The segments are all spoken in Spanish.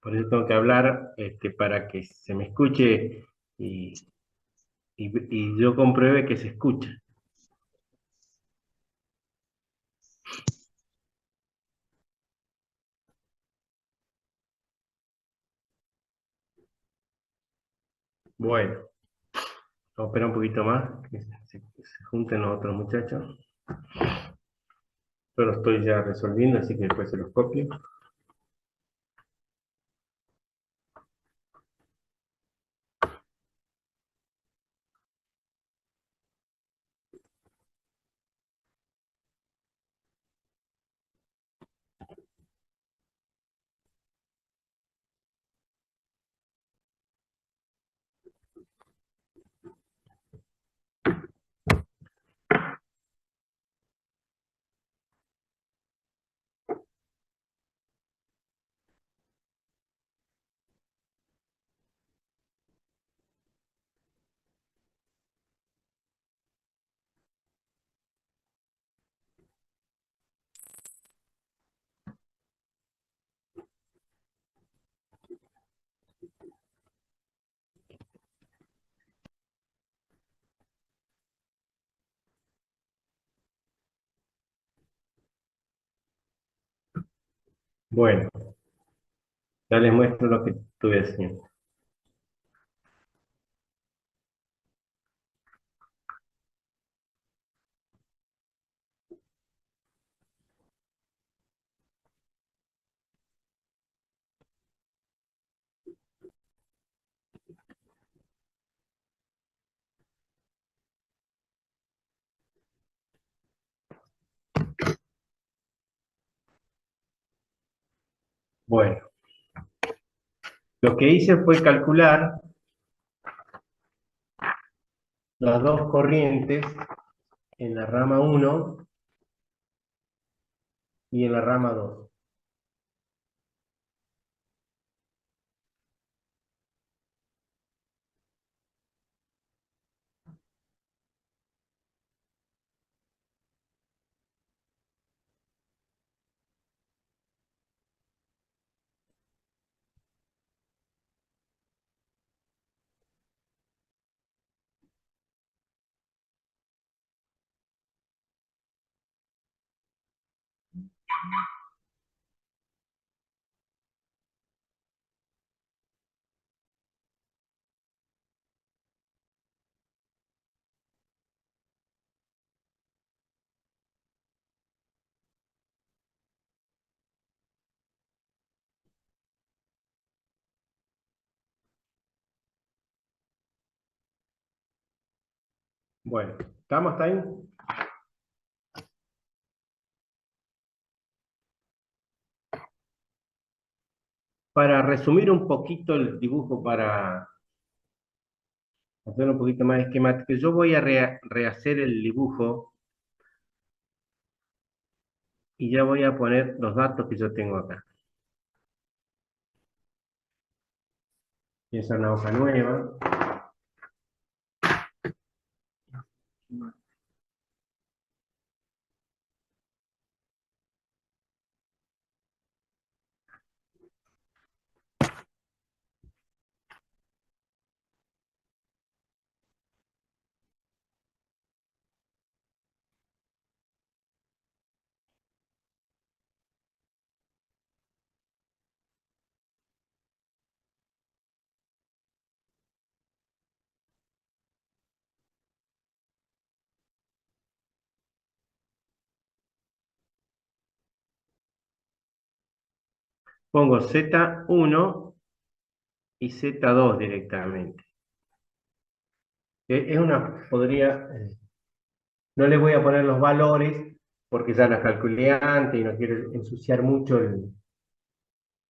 Por eso tengo que hablar para que se me escuche y, y yo compruebe que se escucha. Bueno, vamos a esperar un poquito más, que se junten los otros muchachos. Yo lo estoy ya resolviendo, así que después se los copio. Bueno, ya les muestro lo que estuve haciendo. Bueno, lo que hice fue calcular las dos corrientes en la rama 1 y en la rama 2. Bueno, ¿estamos hasta ahí? Para resumir un poquito el dibujo, para hacer un poquito más esquemático, yo voy a rehacer el dibujo y ya voy a poner los datos que yo tengo acá. Esa es una hoja nueva. Pongo Z1 y Z2 directamente. Es una, no le voy a poner los valores porque ya las calculé antes y no quiero ensuciar mucho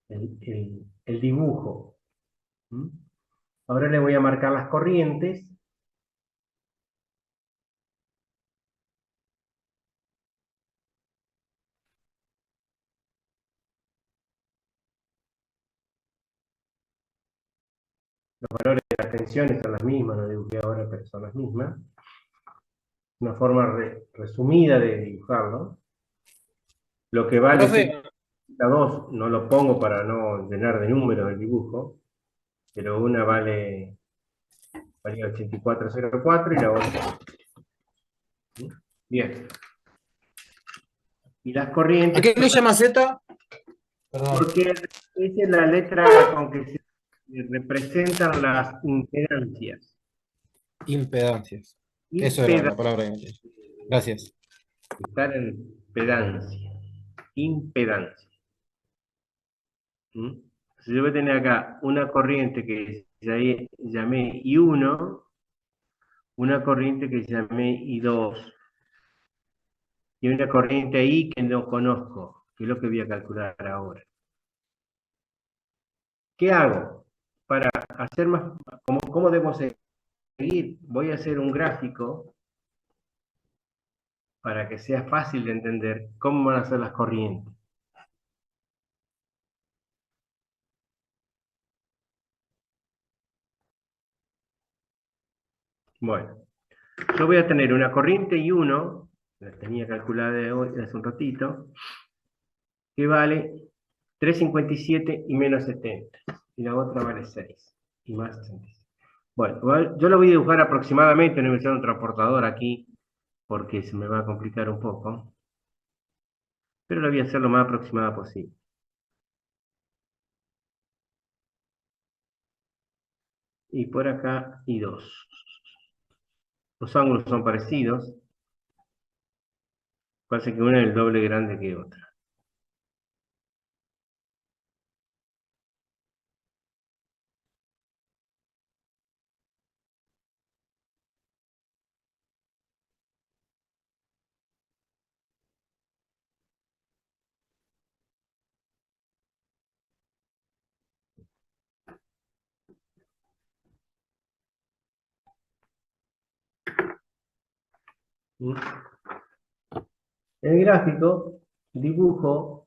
el dibujo. ¿Mm? Ahora le voy a marcar las corrientes. Los valores de las tensiones son las mismas, no dibujé ahora, pero son las mismas. Una forma resumida de dibujarlo. Lo que vale Profe, La 2 no lo pongo para no llenar de números el dibujo, pero una valía 8404 y la otra. ¿Sí? Bien. Y las ¿A corrientes, qué le llama Z? Perdón. porque esa es la letra con que se representan las impedancias. Impedancias. Eso era la Impedancia, palabra. Gracias. estar en pedancia. Impedancia. ¿Mm? Entonces yo voy a tener acá una corriente que llamé I1, una corriente que llamé I2, y una corriente ahí que no conozco, que es lo que voy a calcular ahora. ¿Qué hago? Para hacer más, ¿cómo debo seguir? Voy a hacer un gráfico para que sea fácil de entender cómo van a ser las corrientes. Bueno, yo voy a tener una corriente I1, la tenía calculada de hoy, hace un ratito, que vale 3,57 y menos 70. Y la otra vale 6 y más 66. Bueno, yo lo voy a dibujar aproximadamente, no voy a usar un transportador aquí porque se me va a complicar un poco, pero lo voy a hacer lo más aproximada posible. Y por acá y 2. Los ángulos son parecidos, parece que una es el doble grande que otra. ¿Mm? En el gráfico dibujo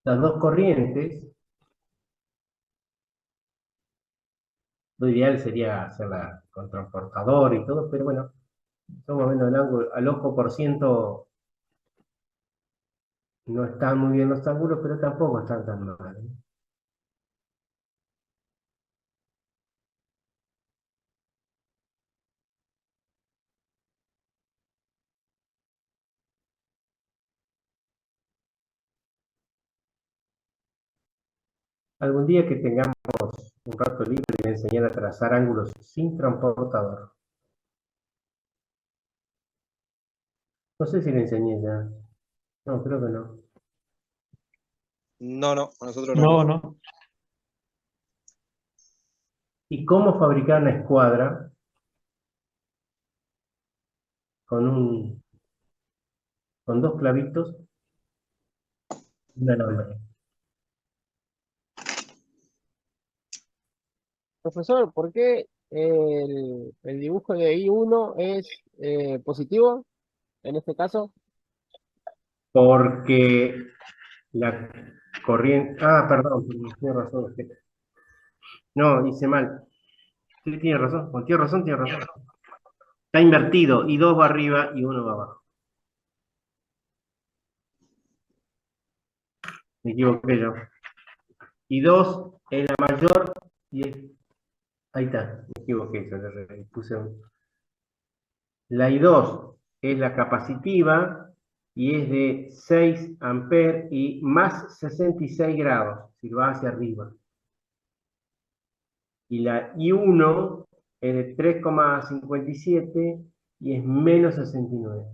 las dos corrientes. Lo ideal sería hacerla con transportador y todo, pero bueno, más o menos el ángulo, al ojo por ciento no están muy bien los ángulos, pero tampoco están tan mal, ¿eh? Algún día que tengamos un rato libre, voy a enseñar a trazar ángulos sin transportador. No sé si le enseñé ya. No, creo que no. No, no, a nosotros no. No, no. ¿Y cómo fabricar una escuadra con, con dos clavitos y un alambre? Profesor, ¿por qué el dibujo de I1 es positivo en este caso? Porque la corriente... Ah, perdón, tiene razón. No, hice mal. Sí, tiene razón. Tiene razón, tiene razón. Está invertido y dos va arriba y uno va abajo. Me equivoqué yo. Y dos es la mayor y es... Ahí está, me equivoqué. Yo puse la I2 es la capacitiva y es de 6 amperes y más 66 grados, si va hacia arriba. Y la I1 es de 3,57 y es menos 69.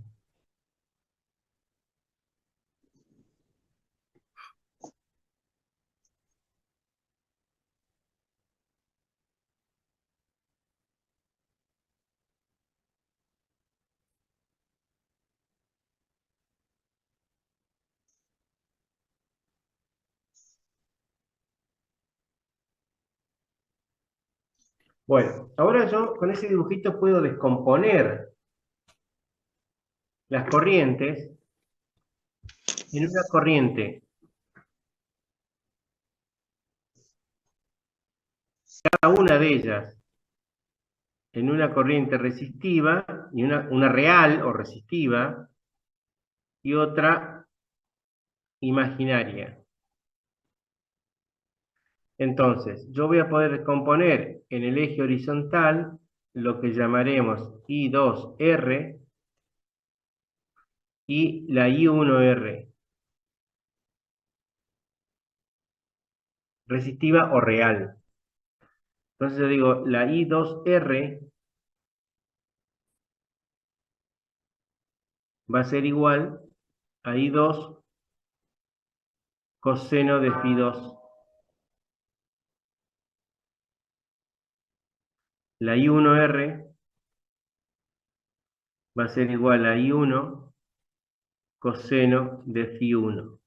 Bueno, ahora yo con ese dibujito puedo descomponer las corrientes en una corriente, cada una de ellas en una corriente resistiva, y una real o resistiva, y otra imaginaria. Entonces, yo voy a poder componer en el eje horizontal lo que llamaremos I2R y la I1R, resistiva o real. Entonces yo digo, la I2R va a ser igual a I2 coseno de Φ2. La I1R va a ser igual a I1 coseno de Φ1.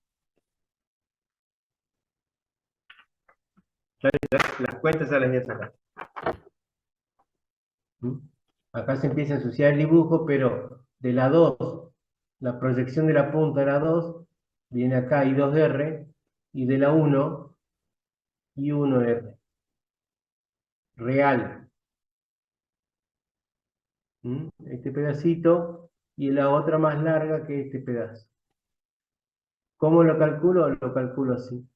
Las cuentas ya las voy a sacar. ¿Mm? Acá se empieza a ensuciar el dibujo, pero de la 2, la proyección de la punta de la 2, viene acá I2R, y de la 1, I1R. Real. Este pedacito, y la otra más larga que este pedazo. ¿Cómo lo calculo? Lo calculo así,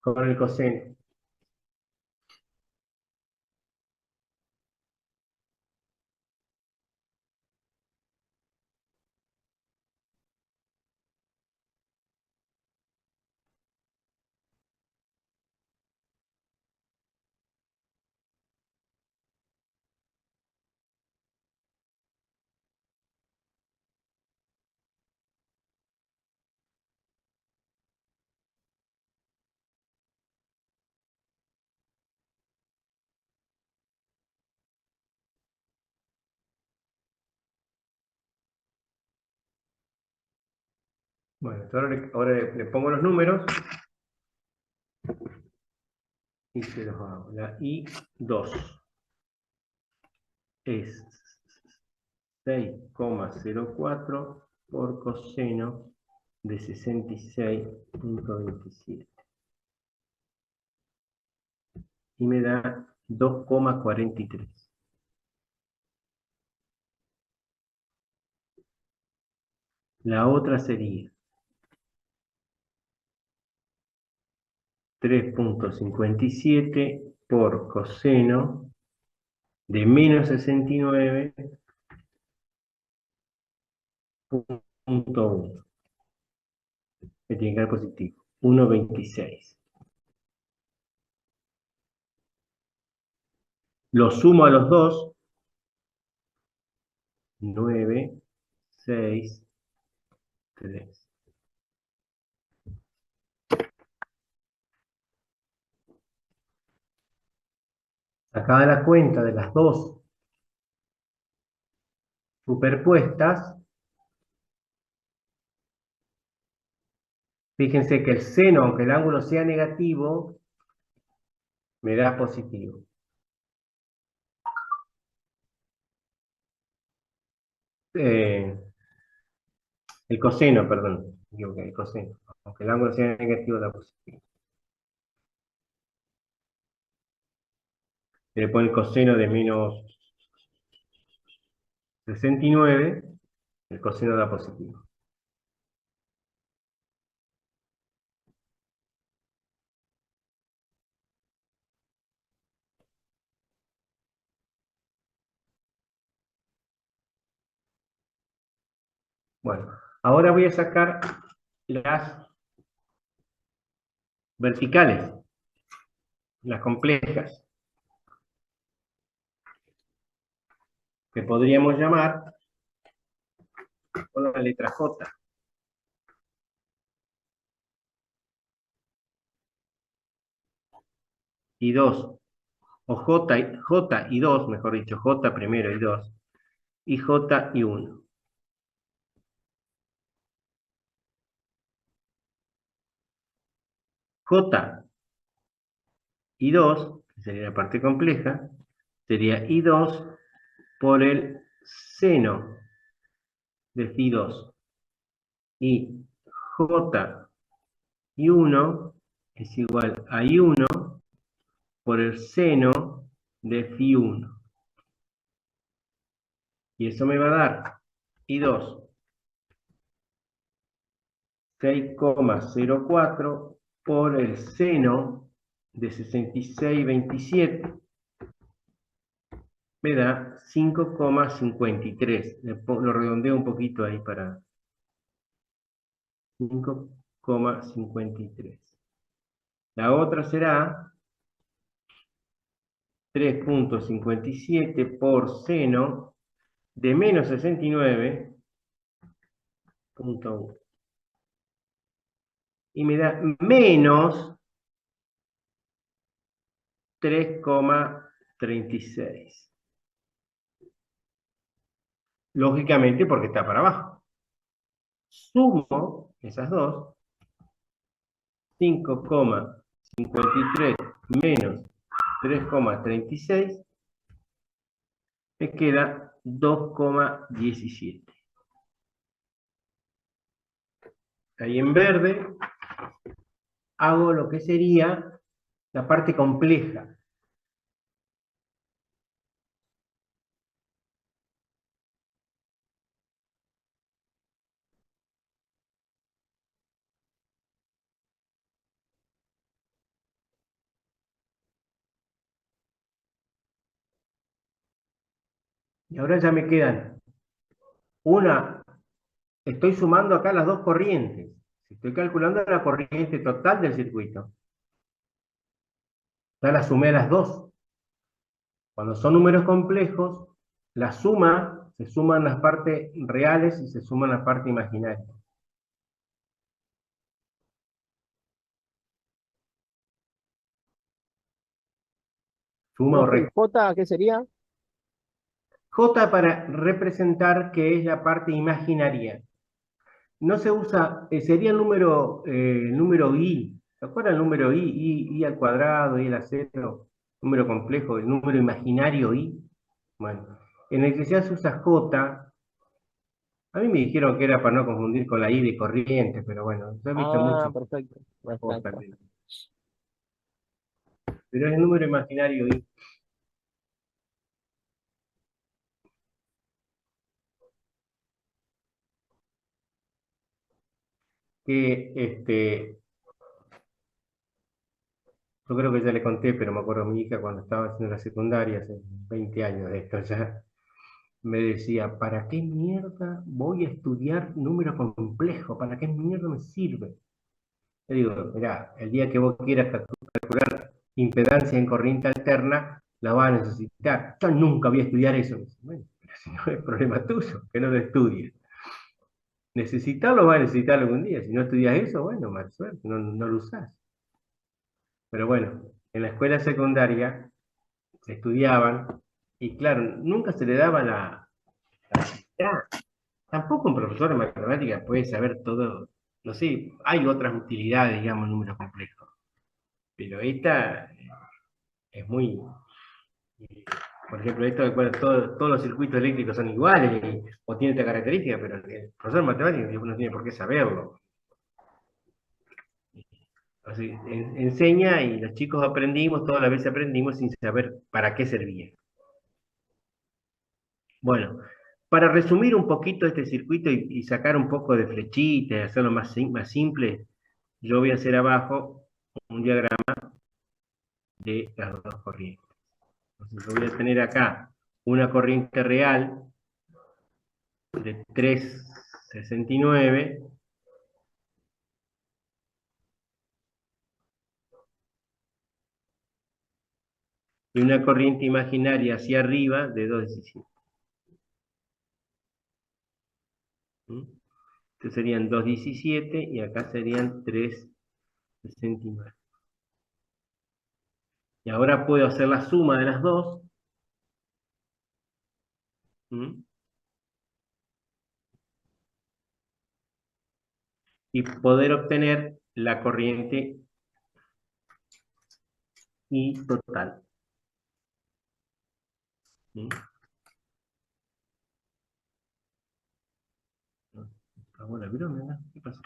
con el coseno. Bueno, ahora le pongo los números y se los hago. La I2 es 6,04 por coseno de 66,27. Y me da 2,43. La otra sería 3,57 por coseno de menos 69,1. Me tiene que dar positivo. 1,26. Lo sumo a los dos. 9, 6, 3. Sacada la cuenta de las dos superpuestas, fíjense que el seno, aunque el ángulo sea negativo, me da positivo. El coseno, perdón, digo que el coseno, aunque el ángulo sea negativo, da positivo. Se le pone el coseno de menos 69, el coseno da positivo. Bueno, ahora voy a sacar las verticales, las complejas, que podríamos llamar con la letra J. Y 2, o J y 2, mejor dicho, J primero y 2, y J y 1. J y 2, que sería la parte compleja, sería I2 por el seno de Φ 2. Y J y 1 es igual a I1 por el seno de Φ 1. Y eso me va a dar I2 6,04 por el seno de 66,27 me da 5,53. Lo redondeo un poquito ahí para 5,53. La otra será 3,57 por seno de menos 69,1. Y me da menos 3,36. Lógicamente porque está para abajo. Sumo esas dos, 5,53 menos 3,36, me queda 2,17. Ahí en verde hago lo que sería la parte compleja. Y ahora ya me quedan estoy sumando acá las dos corrientes. Estoy calculando la corriente total del circuito. Ya la sumé a las dos. Cuando son números complejos, la suma, se suman las partes reales y se suman las partes imaginarias. Suma o Profe, ¿y resta. J qué sería? J para representar que es la parte imaginaria. No se usa, sería el número i. ¿Se acuerdan el número i? I al cuadrado, i al acero, número complejo, el número imaginario i. Bueno, en electricidad se usa J. A mí me dijeron que era para no confundir con la i de corriente, pero bueno, yo he visto Ah, mucho perfecto. Ya está, J, está. pero es el número imaginario i. Que yo creo que ya le conté, pero me acuerdo a mi hija cuando estaba haciendo la secundaria, hace 20 años de esto ya, me decía, ¿para qué mierda voy a estudiar número complejo? ¿Para qué mierda me sirve? Le digo, mirá, el día que vos quieras calcular impedancia en corriente alterna, la vas a necesitar. Yo nunca voy a estudiar eso. Bueno, pero si no es problema tuyo, que no lo estudies. Necesitarlo vas a necesitar algún día. Si no estudias eso, bueno, mala suerte, no lo usás. Pero bueno, en la escuela secundaria se estudiaban y claro, nunca se le daba la tampoco un profesor de matemáticas puede saber todo, no sé, hay otras utilidades, digamos, en números complejos, pero esta es muy, por ejemplo, esto de bueno, todos los circuitos eléctricos son iguales o tienen esta característica, pero el profesor de matemáticas no tiene por qué saberlo. Así, enseña y los chicos aprendimos, todas las veces aprendimos sin saber para qué servía. Bueno, para resumir un poquito este circuito y sacar un poco de flechita y hacerlo más simple, yo voy a hacer abajo un diagrama de las dos corrientes. Entonces yo voy a tener acá una corriente real de 3,69 y una corriente imaginaria hacia arriba de 2,17. ¿Mm? Entonces serían 2,17 y acá serían 3,69. Y ahora puedo hacer la suma de las dos. ¿Mm? Y poder obtener la corriente I total. ¿Mm? Apagó la broma, ¿no? ¿Qué pasó?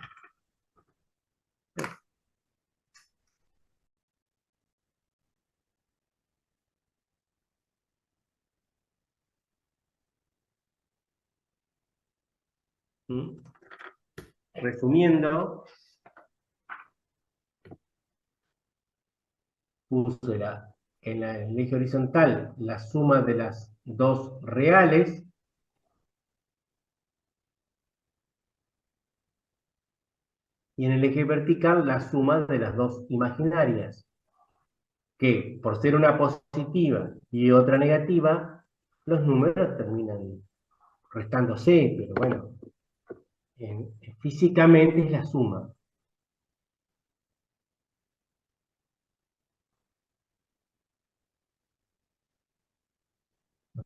¿Mm? resumiendo, puse en el eje horizontal la suma de las dos reales, y en el eje vertical la suma de las dos imaginarias, que por ser una positiva y otra negativa, los números terminan restándose, pero bueno, físicamente es la suma.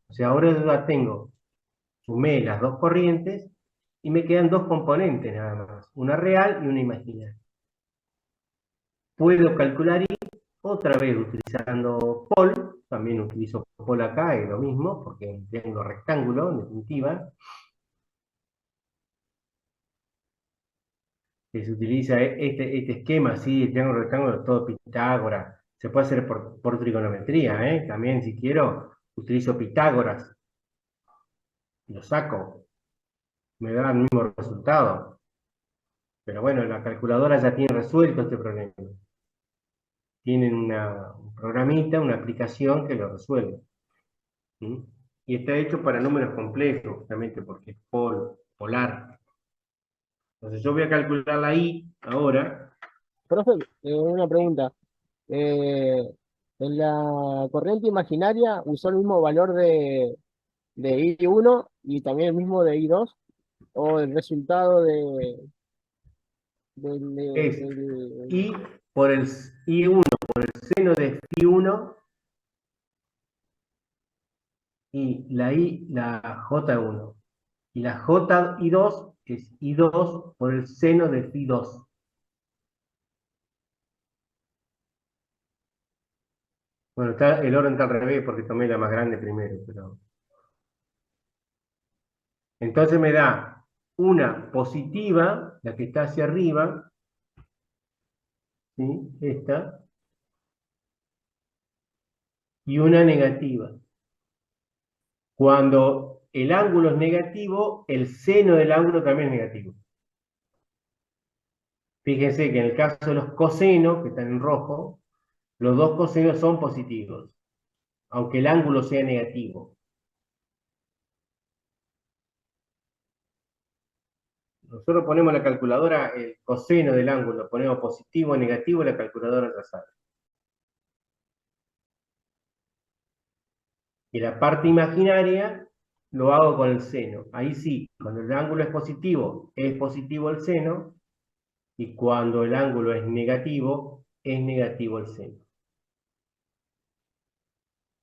O sea, ahora ya sumé las dos corrientes y me quedan dos componentes nada más, una real y una imaginaria. Puedo calcular y otra vez utilizando pol, también utilizo pol acá, es lo mismo, porque es un triángulo rectángulo, en definitiva. Que se utiliza este esquema así, el triángulo rectángulo, todo Pitágoras. Se puede hacer por trigonometría, ¿eh? También si quiero, utilizo Pitágoras. Lo saco, me da el mismo resultado. Pero bueno, la calculadora ya tiene resuelto este problema. Tienen un programita, una aplicación que lo resuelve. ¿Mm? Y está hecho para números complejos, justamente porque es polar. Entonces yo voy a calcular la I ahora. Profe, una pregunta. Eh, en la corriente imaginaria usó el mismo valor de I1 y también el mismo de I2, o el resultado Es del... I por el I1 por el seno de Φ1 y la J1. Y la J2 es I2 por el seno de Φ2. Bueno, el orden está al revés porque tomé la más grande primero, pero... Entonces me da una positiva, la que está hacia arriba, ¿sí? Esta, y una negativa. Cuando el ángulo es negativo, el seno del ángulo también es negativo. Fíjense que en el caso de los cosenos, que están en rojo, los dos cosenos son positivos, aunque el ángulo sea negativo. Nosotros ponemos la calculadora, el coseno del ángulo, ponemos positivo o negativo, la calculadora ya sabe. Y la parte imaginaria lo hago con el seno. Ahí sí, cuando el ángulo es positivo el seno, y cuando el ángulo es negativo el seno.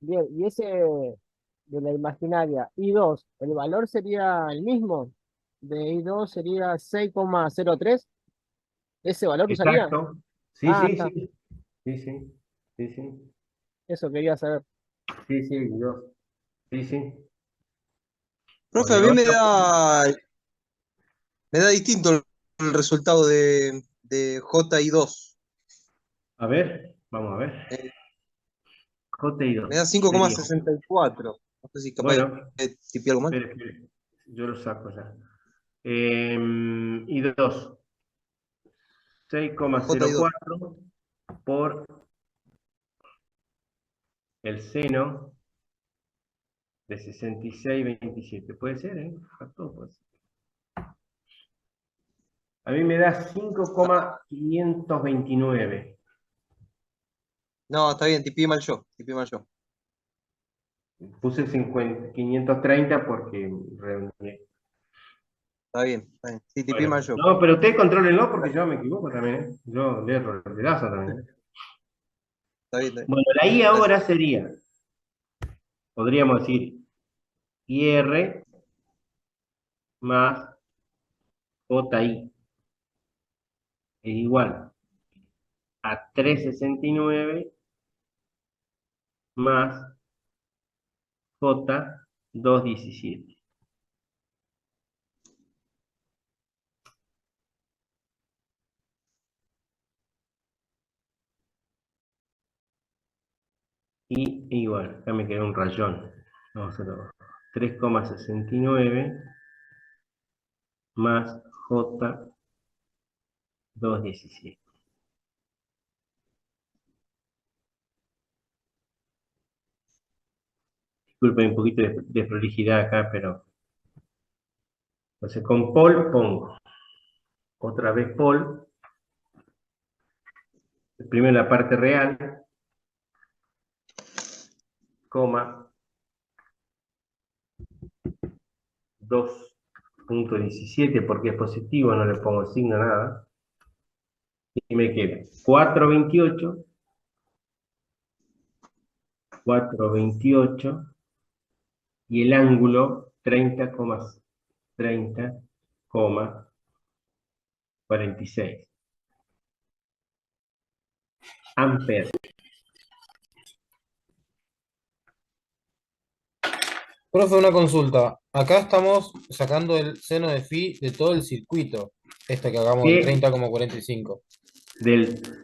Bien, y ese de la imaginaria, I2, ¿el valor sería el mismo? De I2 sería 6,03. ¿Ese valor usaría? Exacto. Sí, Ah, sí, está, sí. Sí, sí. Sí, sí. eso quería saber. Sí, sí, yo. Sí, sí. Profe, Bueno, y a mí ahora, me da distinto el resultado de J2. a ver, vamos a ver. Eh, J2 Me da cinco coma sería. sesenta y cuatro. No sé si capaz Bueno, de tipear algo mal. espere. Yo lo saco ya. Y 2, J2. 6,04 por el seno de 66,27. Puede ser, ¿eh? Todo puede ser. A mí me da 5,529. No, está bien, tipeé mal yo. Tipeé mal yo. Puse 530 porque redondeé. Está bien. Sí, tipeé mal Bueno, yo. no, pero ustedes controlenlo porque yo me equivoco también, ¿eh? Yo le erro el pedazo también, ¿eh? Está bien, está bien. Bueno, la I Gracias. ahora sería, podríamos decir, IR más JI es igual a 369 más J 217. Y igual, acá me quedó un rayón. Vamos a hacerlo. 3,69 más J 2,17. Disculpen un poquito de prolijidad acá, pero... Entonces con Paul pongo otra vez Paul, primero la parte real, coma, 2,17 porque es positivo, no le pongo signo nada, y me queda 4,28, 4,28, y el ángulo 30,46 amperes. Profe, una consulta. Acá estamos sacando el seno de phi de todo el circuito. Este que hagamos de Que 30,45.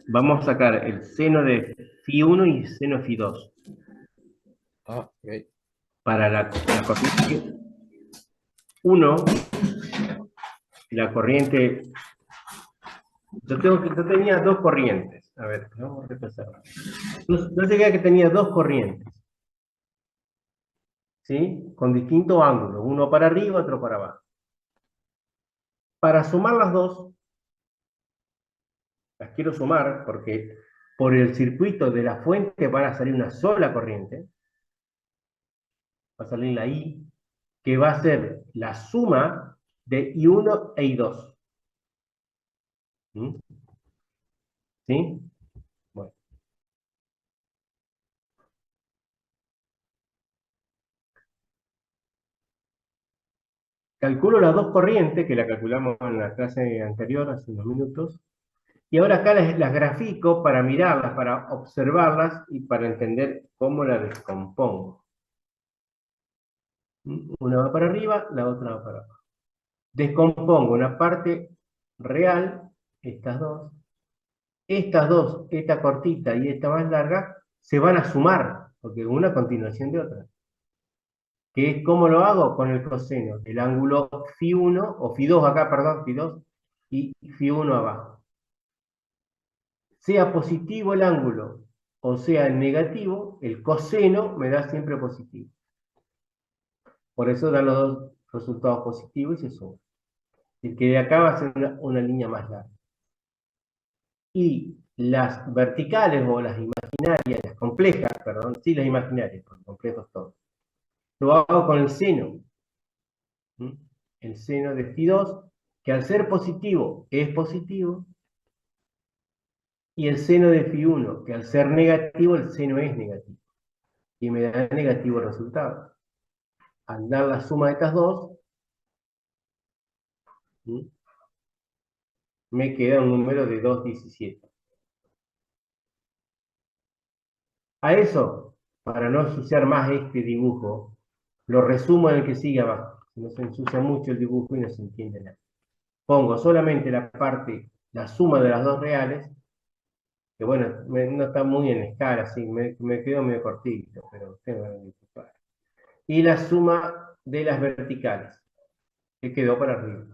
vamos a sacar el seno de Φ1 y seno de Φ2 Ah, ok. para la corriente 1, la corriente. Yo tenía dos corrientes. A ver, vamos a repasar. Yo llegué a que tenía dos corrientes, ¿sí? Con distintos ángulos, uno para arriba, otro para abajo. Para sumar las dos, las quiero sumar porque por el circuito de la fuente van a salir una sola corriente, va a salir la I, que va a ser la suma de I1 e I2. ¿Mm? ¿Sí? Bueno. Calculo las dos corrientes, que la calculamos en la clase anterior, hace unos minutos, y ahora acá las grafico para mirarlas, para observarlas y para entender cómo las descompongo. Una va para arriba, la otra va para abajo. Descompongo una parte real, estas dos, esta cortita y esta más larga, se van a sumar, porque una a continuación de otra. ¿Cómo lo hago? Con el coseno. El ángulo Φ1, o Φ2 acá, perdón, Φ2, y Φ1 abajo. Sea positivo el ángulo, o sea negativo, el coseno me da siempre positivo. Por eso dan los dos resultados positivos y se suma. El que de acá va a ser una línea más larga. Y las verticales o las imaginarias, las complejas, perdón, sí las imaginarias, porque complejos todos. Lo hago con el seno. El seno de Φ2, que al ser positivo es positivo, y el seno de Φ1, que al ser negativo, el seno es negativo. Y me da negativo el resultado. Al dar la suma de estas dos, me queda un número de 2,17. A eso, para no ensuciar más este dibujo, lo resumo en el que sigue abajo. No se ensucia mucho el dibujo y no se entiende nada. Pongo solamente la parte, la suma de las dos reales, que bueno, no está muy en escala, así, me quedo medio cortito, pero ustedes van a disculpar. Y la suma de las verticales, que quedó para arriba.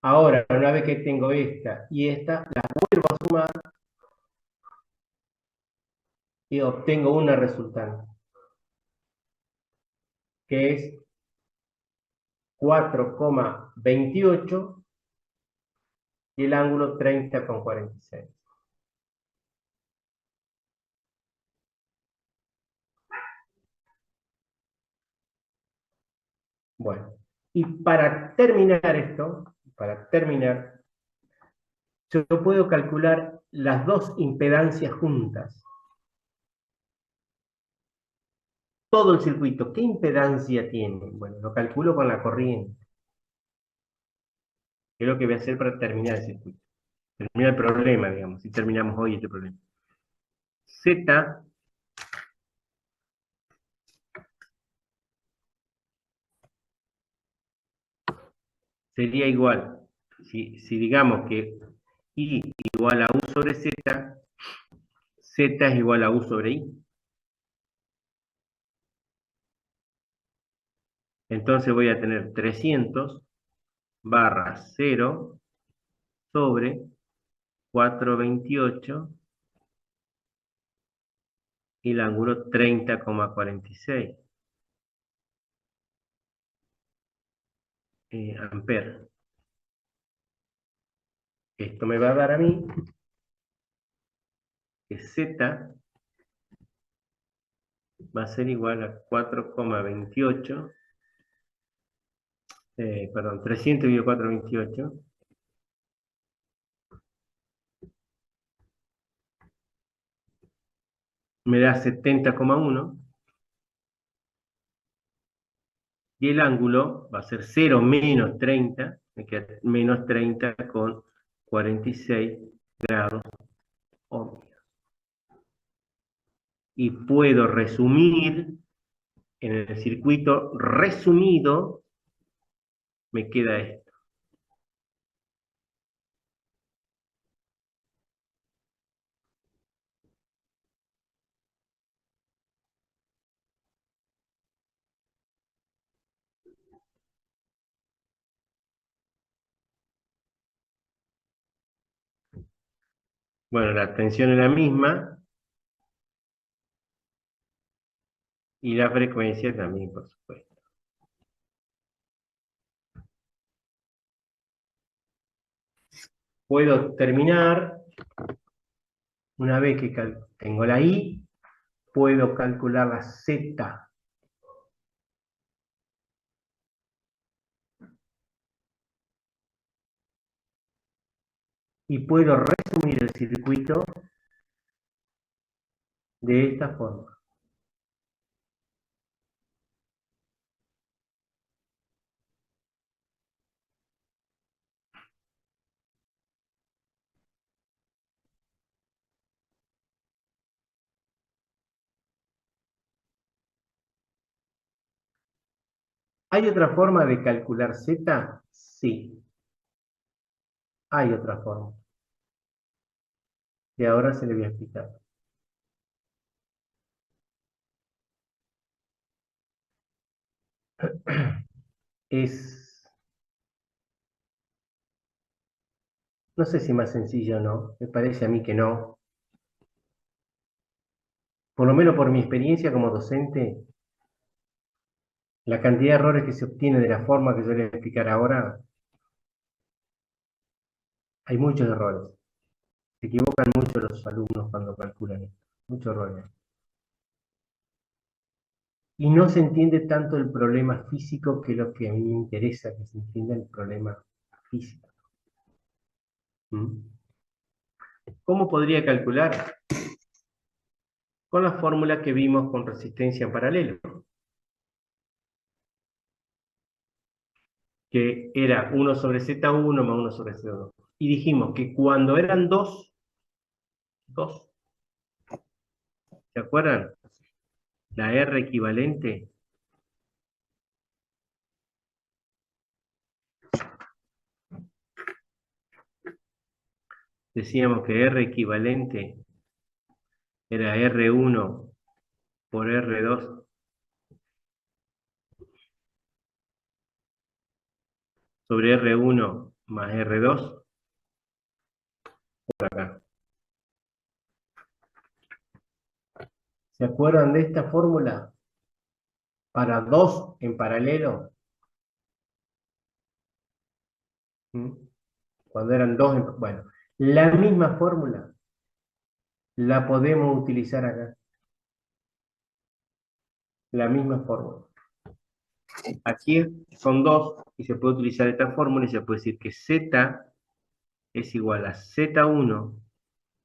Ahora, una vez que tengo esta y esta, las vuelvo a sumar y obtengo una resultante, que es 4,28 y el ángulo 30,46. Bueno, y para terminar esto, yo puedo calcular las dos impedancias juntas. Todo el circuito, ¿qué impedancia tiene? Bueno, lo calculo con la corriente. ¿Qué es lo que voy a hacer para terminar el circuito? Terminar el problema, digamos, si terminamos hoy este problema. Z sería igual, si digamos que I igual a U sobre Z, Z es igual a U sobre I. Entonces voy a tener 300 barra 0 sobre 428 y el ángulo 30,46 amperes. Esto me va a dar a mí que Z va a ser igual a 4,28, perdón, 300 dividido 4,28, me da 70,1, y el ángulo va a ser 0 menos 30, me queda menos 30 con 46 grados ohmios. Y puedo resumir, en el circuito resumido, me queda esto. Bueno, la tensión es la misma, y la frecuencia también, por supuesto. Puedo terminar, una vez que tengo la I, puedo calcular la Z. Y puedo resumir el circuito de esta forma. ¿Hay otra forma de calcular Z? Sí, hay otra forma. Y ahora se le voy a explicar. No sé si más sencillo o no, me parece a mí que no. Por lo menos por mi experiencia como docente, la cantidad de errores que se obtiene de la forma que yo le voy a explicar ahora, hay muchos errores. Se equivocan mucho los alumnos cuando calculan esto. Muchos errores. Y no se entiende tanto el problema físico que lo que a mí me interesa, que se entienda el problema físico. ¿Mm? ¿Cómo podría calcular? Con la fórmula que vimos con resistencia en paralelo, que era 1 sobre Z1 más 1 sobre Z2. Y dijimos que cuando eran 2, ¿se acuerdan? La R equivalente decíamos que R equivalente era R1 por R2 sobre R1 más R2 por acá. ¿Se acuerdan de esta fórmula? Para 2 en paralelo. ¿Mm? Cuando eran 2 en... Bueno, la misma fórmula la podemos utilizar acá. La misma fórmula. Aquí son 2 y se puede utilizar esta fórmula y se puede decir que Z es igual a Z1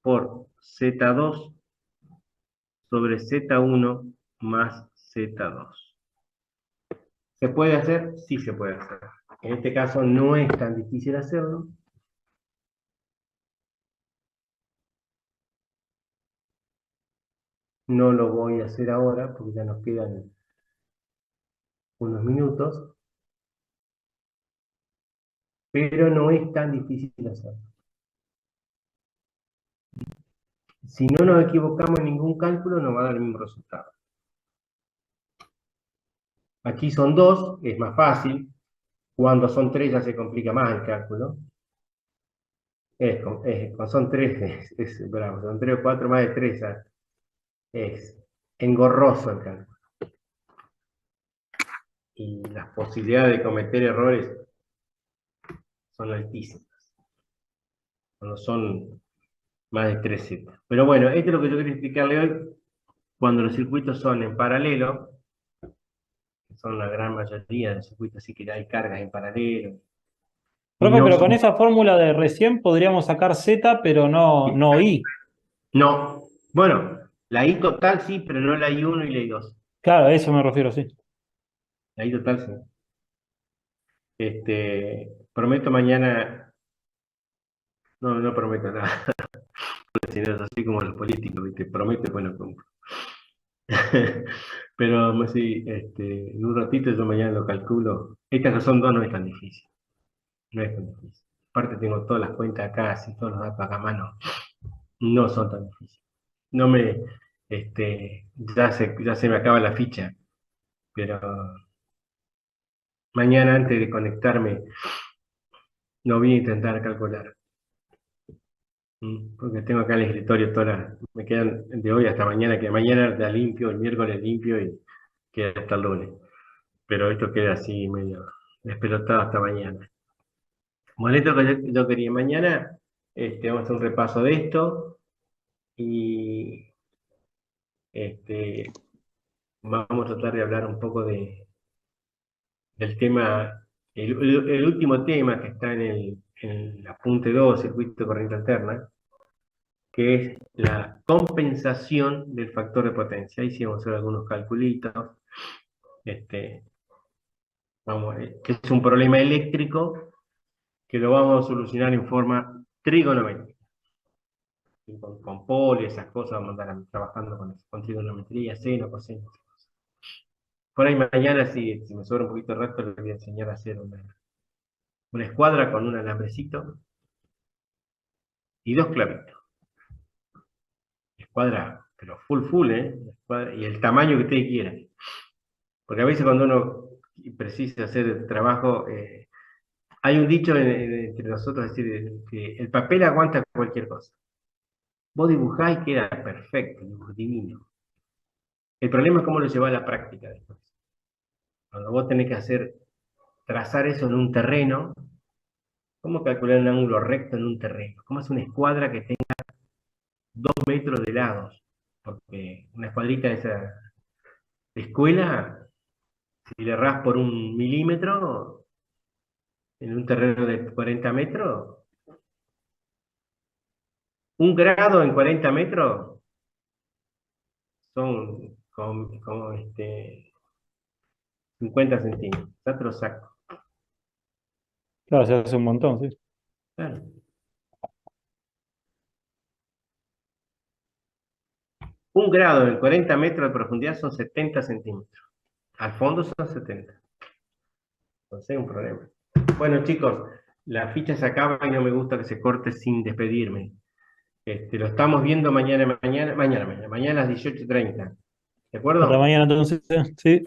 por Z2 sobre Z1 más Z2. ¿Se puede hacer? Sí se puede hacer. En este caso no es tan difícil hacerlo. No lo voy a hacer ahora porque ya nos quedan unos minutos. Pero no es tan difícil hacerlo. Si no nos equivocamos en ningún cálculo, nos va a dar el mismo resultado. Aquí son 2, es más fácil. Cuando son 3 ya se complica más el cálculo. Cuando son 3 es bravo, son 3 o 4 más de 3 es engorroso el cálculo. Y las posibilidades de cometer errores son altísimas. Cuando son más de 3 Z. Pero bueno, esto es lo que yo quería explicarle hoy. Cuando los circuitos son en paralelo, que son la gran mayoría de los circuitos, así que hay cargas en paralelo. Y Profe, no pero con son, esa fórmula de recién podríamos sacar Z, pero no I. no, bueno, la I total sí, pero no la I1 y la I2. Claro, a eso me refiero, sí. La I total sí. Prometo mañana, no prometo nada, sino es así como los políticos, ¿viste? Prometo, bueno, cumplo. Pero sí, en un ratito yo mañana lo calculo. Estas que son dos no es tan difícil. No es tan difícil. Aparte tengo todas las cuentas acá, así todos los datos acá a mano. No son tan difíciles. No me, ya se me acaba la ficha, pero mañana antes de conectarme no voy a intentar calcular. Porque tengo acá en el escritorio me quedan de hoy hasta mañana, que mañana la limpio, el miércoles limpio y queda hasta el lunes. Pero esto queda así medio despelotado hasta mañana. Bueno, esto que yo quería mañana, vamos a hacer un repaso de esto y vamos a tratar de hablar un poco del tema, el último tema que está en el apunte 2, circuito de corriente alterna, que es la compensación del factor de potencia. Ahí sí vamos a hacer algunos calculitos. Que es un problema eléctrico que lo vamos a solucionar en forma trigonométrica. Y con poli, esas cosas, vamos a andar trabajando con trigonometría, seno, coseno. Por ahí mañana, si me sobra un poquito de rato, les voy a enseñar a hacer una escuadra con un alambrecito y dos clavitos. Escuadra, pero full, y el tamaño que ustedes quieran. Porque a veces cuando uno precisa hacer el trabajo, hay un dicho entre nosotros, es decir, que el papel aguanta cualquier cosa. Vos dibujás y queda perfecto, divino. El problema es cómo lo llevás a la práctica después. Cuando vos tenés que trazar eso en un terreno, ¿cómo calcular un ángulo recto en un terreno? ¿Cómo es una escuadra que tenga 2 metros de lados? Porque una escuadrita de esa de escuela, si le errás por 1 milímetro, en un terreno de 40 metros, 1 grado en 40 metros son como 50 centímetros. Ya te lo saco. Claro, se hace un montón, sí. Claro. 1 grado en 40 metros de profundidad son 70 centímetros. Al fondo son 70. Entonces es un problema. Bueno, chicos, la ficha se acaba y no me gusta que se corte sin despedirme. Lo estamos viendo mañana a las 18:30. ¿De Hasta acuerdo? mañana entonces, sí.